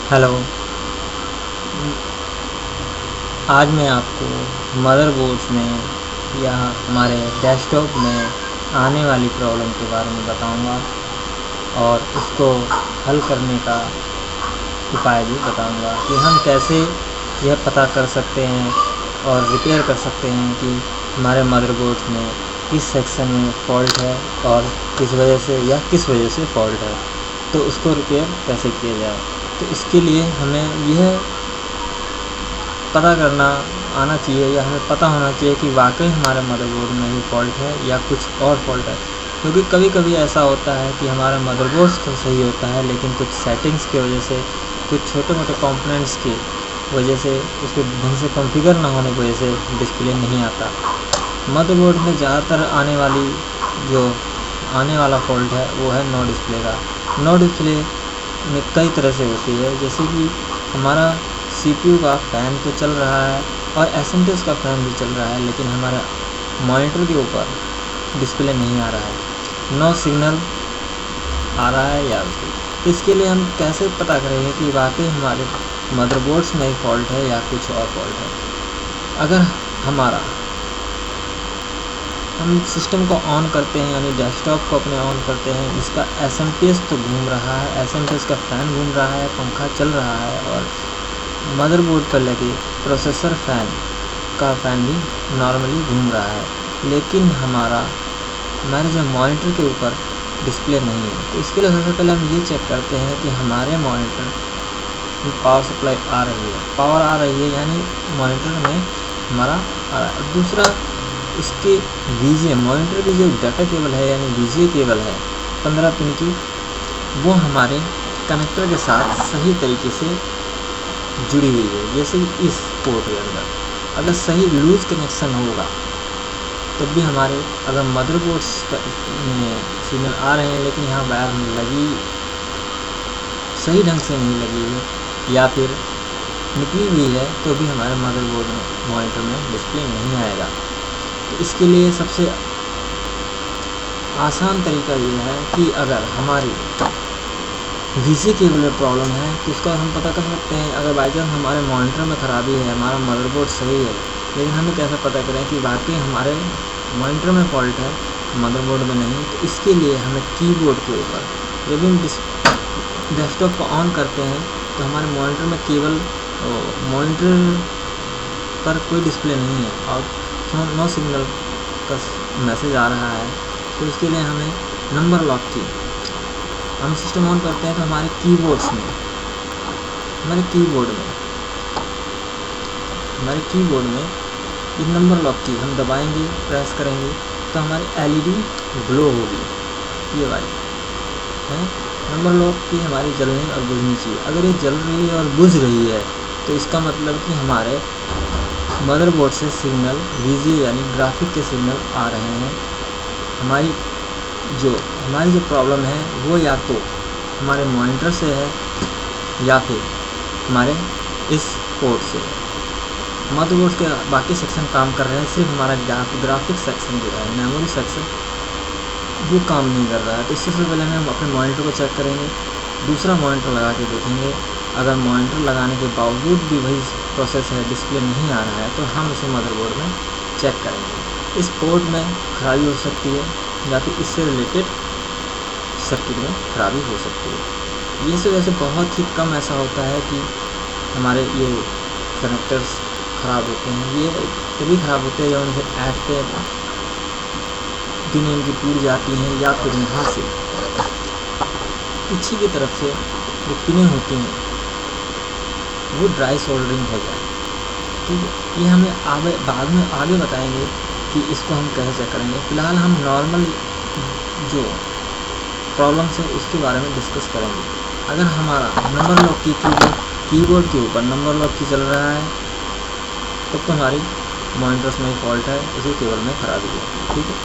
Hello. आज मैं आपको मदरबोर्ड्स में या हमारे डेस्कटॉप में आने वाली प्रॉब्लम के बारे में बताऊंगा और उसको हल करने का उपाय भी बताऊंगा कि हम कैसे यह पता कर सकते हैं और रिपेयर कर सकते हैं कि हमारे मदरबोर्ड्स में किस सेक्शन में फॉल्ट है और किस वजह से फॉल्ट है, तो उसको रिपेयर कैसे किया जाए। तो इसके लिए हमें यह पता करना आना चाहिए या हमें पता होना चाहिए कि वाकई हमारे मदरबोर्ड में ही फॉल्ट है या कुछ और फॉल्ट है। क्योंकि कभी कभी ऐसा होता है कि हमारा मदरबोर्ड तो सही होता है, लेकिन कुछ सेटिंग्स की वजह से, कुछ छोटे मोटे कंपोनेंट्स की वजह से, उसके ढंग से कॉन्फ़िगर ना होने की वजह से डिस्प्ले नहीं आता। मदरबोर्ड में ज़्यादातर आने वाला फॉल्ट है वो है नो डिस्प्ले का। नो डिस्प्ले में कई तरह से होती है, जैसे कि हमारा CPU का फ़ैन तो चल रहा है और SMTS का फ़ैन भी चल रहा है, लेकिन हमारा मॉनिटर के ऊपर डिस्प्ले नहीं आ रहा है, नो सिग्नल आ रहा है या तो इसके लिए हम कैसे पता करेंगे कि वाकई हमारे मदरबोर्ड्स में ही फॉल्ट है या कुछ और फॉल्ट है। अगर हम सिस्टम को ऑन करते हैं, यानी डेस्कटॉप को अपने ऑन करते हैं, इसका SMTS तो घूम रहा है, SMTS का फ़ैन घूम रहा है, पंखा चल रहा है और मदरबोर्ड पर लगे प्रोसेसर फ़ैन भी नॉर्मली घूम रहा है, लेकिन हमारे जो मॉनिटर के ऊपर डिस्प्ले नहीं है। तो इसके लिए सबसे पहले हम ये चेक करते हैं कि हमारे मॉनिटर में पावर सप्लाई आ रही है, पावर आ रही है यानी मॉनिटर में हमारा आ रहा है। दूसरा, उसके VGA मॉनिटर की जो डाटा केबल है यानी VGA केबल है 15 पिन की, वो हमारे कनेक्टर के साथ सही तरीके से जुड़ी हुई है। जैसे कि इस पोर्ट के अंदर अगर सही लूज़ कनेक्शन होगा तब भी हमारे अगर मदरबोर्ड्स में सिग्नल आ रहे हैं लेकिन यहाँ वायर सही ढंग से नहीं लगी है या फिर निकली हुई है, तो भी हमारे मदरबोर्ड में मॉनिटर में डिस्प्ले नहीं आएगा। तो इसके लिए सबसे आसान तरीका ये है कि अगर हमारी VGA केबल में प्रॉब्लम है तो उसका हम पता कर सकते हैं। अगर बाई चांस हमारे मॉनिटर में ख़राबी है, हमारा मदरबोर्ड सही है, लेकिन हमें कैसे पता करें कि वाकई हमारे मॉनिटर में फॉल्ट है, मदरबोर्ड में नहीं। तो इसके लिए हमें कीबोर्ड के ऊपर, जब भी हम डेस्कटॉप को ऑन करते हैं तो हमारे मॉनिटर में केवल मॉनिटर पर कोई डिस्प्ले नहीं है और नो सिग्नल का मैसेज आ रहा है, तो इसके लिए हमें नंबर लॉक की हम सिस्टम ऑन करते हैं तो हमारे कीबोर्ड में ये नंबर लॉक की हम दबाएंगे, प्रेस करेंगे तो हमारी LED ग्लो होगी, ये वाली है नंबर लॉक की हमारी जलनी और बुझनी चाहिए। अगर ये जल रही है और बुझ रही है तो इसका मतलब कि हमारे मदरबोर्ड से सिग्नल VGA यानी ग्राफिक के सिग्नल आ रहे हैं। हमारी जो प्रॉब्लम है वो या तो हमारे मॉनिटर से है या फिर हमारे इस पोर्ट से। मदरबोर्ड के बाकी सेक्शन काम कर रहे हैं, सिर्फ हमारा ग्राफिक सेक्शन जो है, मेमोरी सेक्शन, वो काम नहीं कर रहा है। तो इससे पहले हम अपने मॉनिटर को चेक करेंगे, दूसरा मॉनिटर लगा के देखेंगे। अगर मॉनिटर लगाने के बावजूद भी वही प्रोसेस है, डिस्प्ले नहीं आ रहा है, तो हम इसे मदरबोर्ड में चेक करेंगे। इस पोर्ट में खराबी हो सकती है या फिर इससे रिलेटेड सर्किट में खराबी हो सकती है। ये सब वैसे बहुत ही कम ऐसा होता है कि हमारे ये कनेक्टर्स ख़राब होते हैं। ये तभी ख़राब होते हैं जब उनसे ऐड पिन इनकी टूट जाती हैं या फिर यहाँ से पीछे की तरफ से जो पिनें होती हैं वो ड्राई सोल्डरिंग हो जाए। ठीक है, ये हमें बाद में आगे बताएंगे कि इसको हम कैसे चेक करेंगे। फ़िलहाल हम नॉर्मल जो प्रॉब्लम्स है उसके बारे में डिस्कस करेंगे। अगर हमारा नंबर लॉक की कीबोर्ड के ऊपर नंबर लॉक की चल रहा है तब तो हमारी मॉनिटर्स में फॉल्ट है, उसी केबल में खराबी है। ठीक है,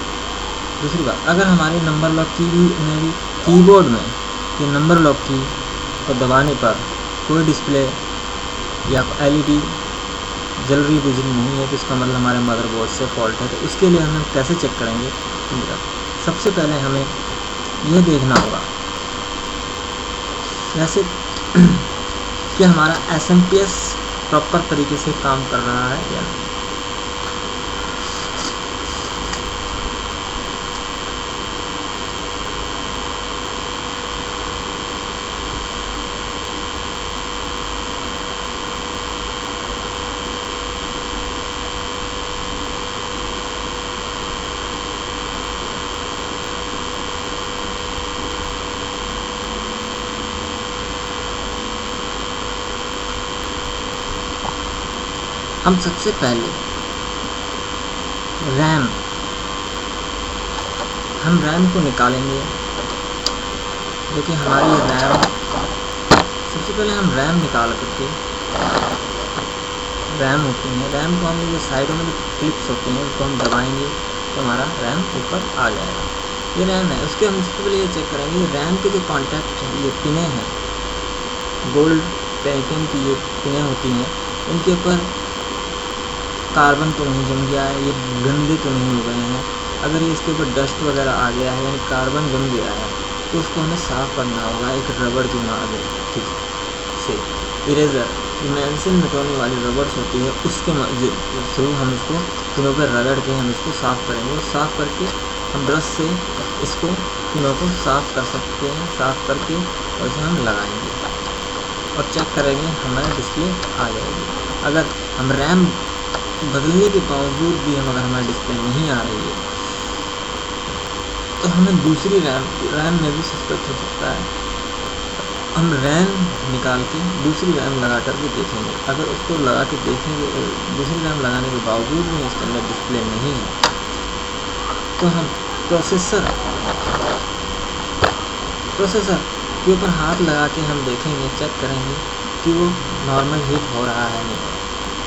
दूसरी बात, अगर हमारे नंबर लॉक की कीबोर्ड में ये नंबर लॉक की को दबाने पर कोई डिस्प्ले या LED जल रही बुझ रही नहीं है तो इसका मतलब हमारे मदरबोर्ड से फॉल्ट है। तो उसके लिए हम कैसे चेक करेंगे? सबसे पहले हमें यह देखना होगा, जैसे कि हमारा SMPS प्रॉपर तरीके से काम कर रहा है या नहीं। हम सबसे पहले रैम को निकालेंगे। देखिए हमारी रैम, सबसे पहले हम रैम निकाल करके, रैम होती है, रैम को हम जो साइडों में जो क्लिप्स होती हैं उनको हम दबाएंगे तो हमारा रैम ऊपर आ जाएगा। ये रैम है। उसके हम सबसे पहले ये चेक करेंगे रैम के जो कॉन्टैक्ट हैं, ये पिनें हैं, गोल्ड पैकिंग की ये पिनें होती हैं, इनके ऊपर कार्बन तो नहीं जम गया है, ये गंदे तो नहीं हो गए हैं। अगर ये इसके ऊपर डस्ट वगैरह आ गया है यानी कार्बन जम गया है तो उसको हमें साफ़ करना होगा एक रबड़ की मदद से। इरेज़र, पेंसिल मिटाने वाली रबड़स होती है, उसके थ्रू हम इसको पिनों पर रगड़ के हम इसको साफ़ करेंगे और साफ़ करके हम ब्रश से इसको पिनों को साफ़ कर सकते हैं। साफ़ करके और इसे हम लगाएंगे और चेक करेंगे, हमारा डिस्प्ले आ जाएगी। अगर हम रैम बदलने के बावजूद भी अगर हमारी डिस्प्ले नहीं आ रही है तो हमें दूसरी रैम में भी सस्पेक्ट हो सकता है। हम रैम निकाल के दूसरी रैम लगा करके देखेंगे। अगर उसको लगा के देखेंगे, दूसरी रैम लगाने के बावजूद भी इसके अंदर डिस्प्ले नहीं है तो हम प्रोसेसर के ऊपर हाथ लगा के हम देखेंगे, चेक करेंगे कि वो नॉर्मल हीट हो रहा है नहीं।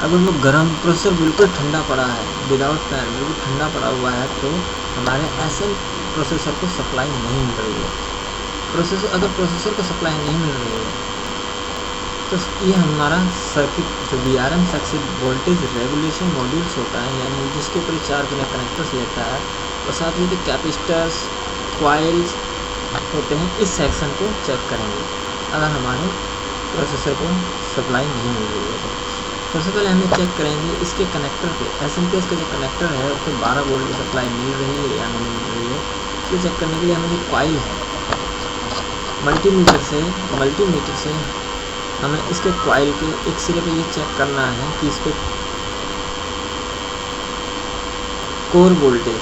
अगर वो गर्म, प्रोसेसर बिल्कुल ठंडा पड़ा है, विदाउट फैन बिल्कुल ठंडा पड़ा हुआ है तो हमारे SM प्रोसेसर को सप्लाई नहीं मिल रही है। अगर प्रोसेसर को सप्लाई नहीं मिल रही है तो ये हमारा सर्किट जो VRM success voltage regulation modules होता है, यानी जिसके ऊपर 4 पिन कनेक्टर्स लेता है और साथ ही जो कैपेसिटर्स, कॉइल्स होते हैं, इस सेक्शन को चेक करेंगे अगर हमारे प्रोसेसर को सप्लाई नहीं मिल रही है तो। सबसे पहले हमें चेक करेंगे इसके कनेक्टर के, SMPS का जो कनेक्टर है उसको 12 वोल्ट की सप्लाई मिल रही है या नहीं मिल रही है। इसको चेक करने के लिए हमें जो कॉइल है, मल्टीमीटर से हमें इसके कॉइल के एक सिरे पे ये चेक करना है कि इस पर कोर वोल्टेज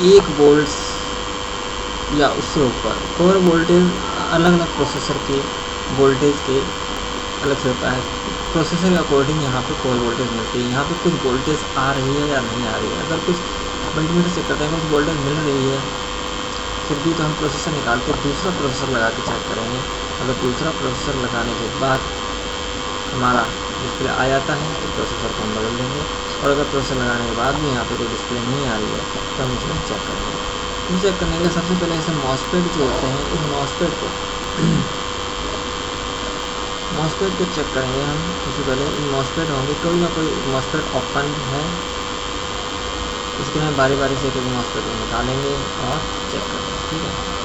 1 वोल्ट या उससे ऊपर। कोर वोल्टेज अलग अलग प्रोसेसर के वोल्टेज के अलग से होता है, प्रोसेसर के अकॉर्डिंग यहाँ पे कोर वोल्टेज मिलती है। यहाँ पे कुछ वोल्टेज आ रही है या नहीं आ रही है। अगर कुछ मल्टीमीटर चेक करते हैं कुछ वोल्टेज मिल रही है फिर भी तो हम प्रोसेसर निकाल के दूसरा प्रोसेसर लगा के चेक करेंगे। अगर दूसरा प्रोसेसर लगाने के बाद हमारा डिस्प्ले आ जाता है तो प्रोसेसर को हम बदल देंगे, और अगर प्रोसेसर लगाने के बाद भी यहाँ पे कोई डिस्प्ले नहीं आ रही है तो हम इसमें चेक करेंगे। चेक करने के लिए सबसे पहले ऐसे मॉसफेट जो होते हैं, इस मॉसफेट को चेक करेंगे हम। सबसे पहले इन मॉसफेट होंगे, कोई ना कोई मॉसफेट ओपन है, इसके लिए बारी बारी से एक मॉसफेट को निकालेंगे और चेक करेंगे। ठीक है।